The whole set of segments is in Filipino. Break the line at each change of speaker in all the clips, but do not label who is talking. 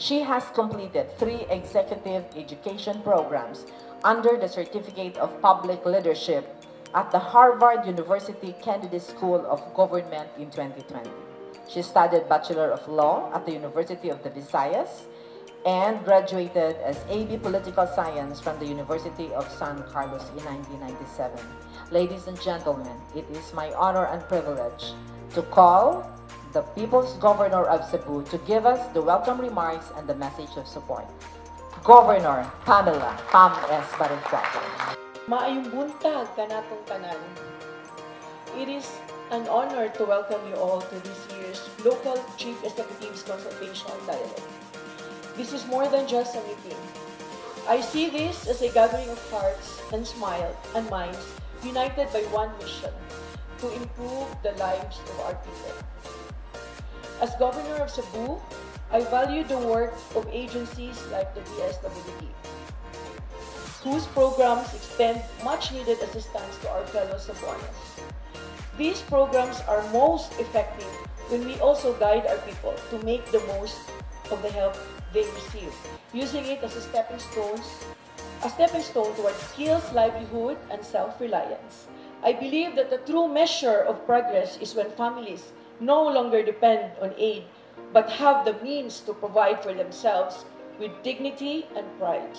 She has completed 3 executive education programs under the Certificate of Public Leadership at the Harvard University Kennedy School of Government in 2020. She studied Bachelor of Law at the University of the Visayas and graduated as AB Political Science from the University of San Carlos in 1997. Ladies and gentlemen, it is my honor and privilege to call the People's Governor of Cebu to give us the welcome remarks and the message of support. Governor Pamela Pam S. Barangquato.
Maayong buntag kanatong tanan. It is an honor to welcome you all to this year's Local Chief Executives Consultation Dialogue. This is more than just a meeting. I see this as a gathering of hearts and smiles and minds united by one mission, to improve the lives of our people. As Governor of Cebu, I value the work of agencies like the DSWD, whose programs extend much-needed assistance to our fellow Cebuanos. These programs are most effective when we also guide our people to make the most of the help they receive, using it as a stepping stone towards skills, livelihood, and self-reliance. I believe that the true measure of progress is when families no longer depend on aid, but have the means to provide for themselves with dignity and pride.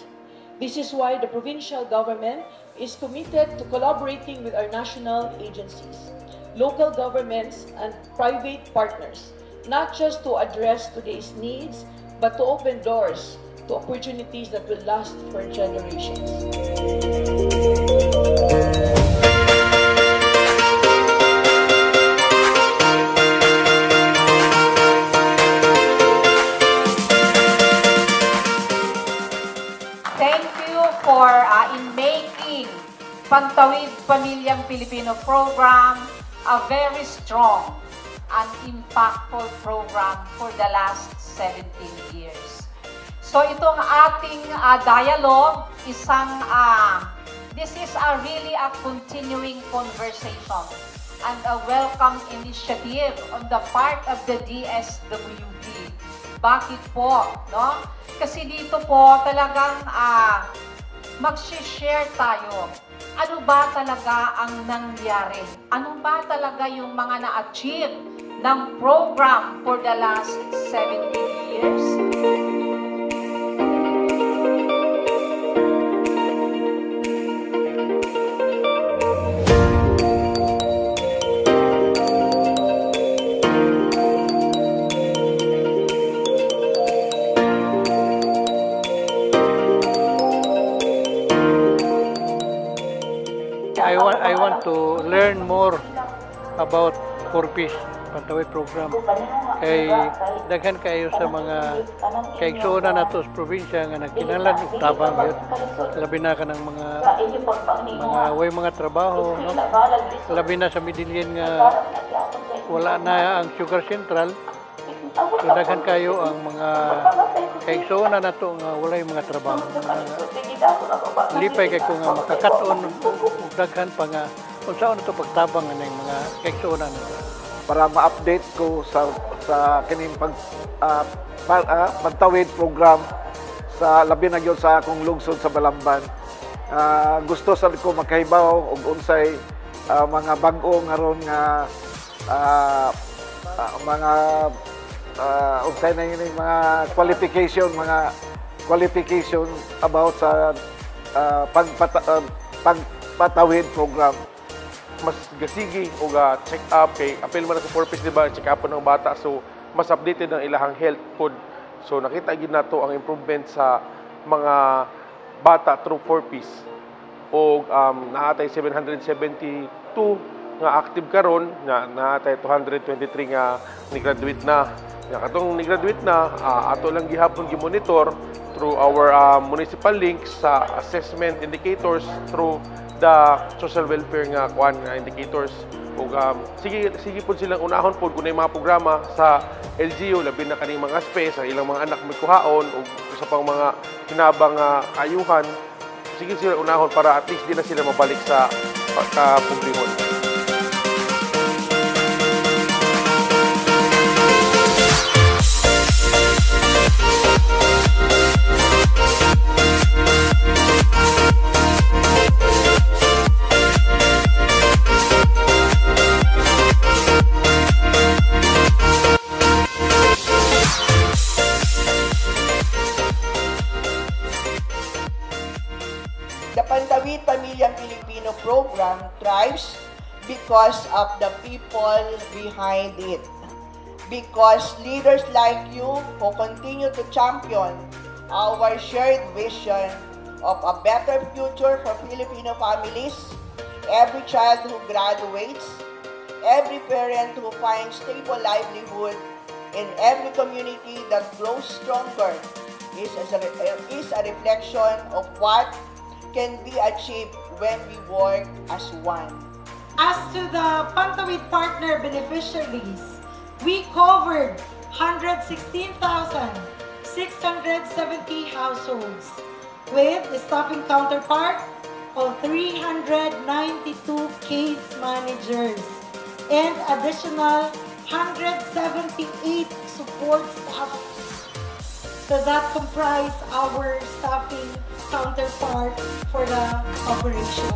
This is why the provincial government is committed to collaborating with our national agencies, local governments, and private partners, not just to address today's needs, but to open doors to opportunities that will last for generations.
Thank you for in making Pantawid Pamilyang Pilipino program a very strong and impactful program for the last 17 years. So itong ating dialogue, this is really a continuing conversation and a welcome initiative on the part of the DSWD. Bakit po? No? Kasi dito po talagang mag-share tayo. Ano ba talaga ang nangyari? Ano ba talaga yung mga na-achieve ng program for the last 17 years?
I want to learn more about Purpose Pantawid program. Kay daghan kayo sa mga kaigsuonan nato sa probinsya nga nagkinahanglan og tabang yun. Labi na ka ng mga trabaho, no? Labi na sa Midillion nga wala na ang Sugar Central. So, daghan kayo ang mga kaigsuonan nato nga wala yung mga trabaho. Lipay kay ko nga makakaton daghan pa nga kung saan ito pagtabang ng mga kaigsuonan nato.
Para ma-update ko sa kining pagtawid program sa labi na gyud sa akong lungsod sa Balamban. Gusto sa ko makahibaw og unsay mga bag-o nga ron nga mga unsay na yun mga qualification about sa pagpatawid program.
Mas gasigi o check up kay apil man sa purpose, di ba, check up ng bata, so mas updated ang ilahang health code. So nakita gid nato ang improvement sa mga bata through purpose. O naatay 772 nga active karon, nga naatay 223 nga ni-graduate na. Nga katong ni-graduate na, ato lang gihapon gi-monitor through our municipal links sa assessment indicators through the social welfare nga kuan nga indicators. Ug sige pud silang unahon pud kunay mga programa sa LGU, labi na kaning mga space ang ilang mga anak may kuhaon ug sa pang mga hinabang ayuhan. Sige sila unahon para at least di na sila mabalik sa pagkapugrihon.
because of the people behind it. Because leaders like you who continue to champion our shared vision of a better future for Filipino families, every child who graduates, every parent who finds stable livelihood, in every community that grows stronger is a reflection of what can be achieved when we work as one.
As to the Pantawid Partner beneficiaries, we covered 116,670 households with a staffing counterpart of 392 case managers and additional 178 support staff. So that comprise our staffing counterpart for the operation.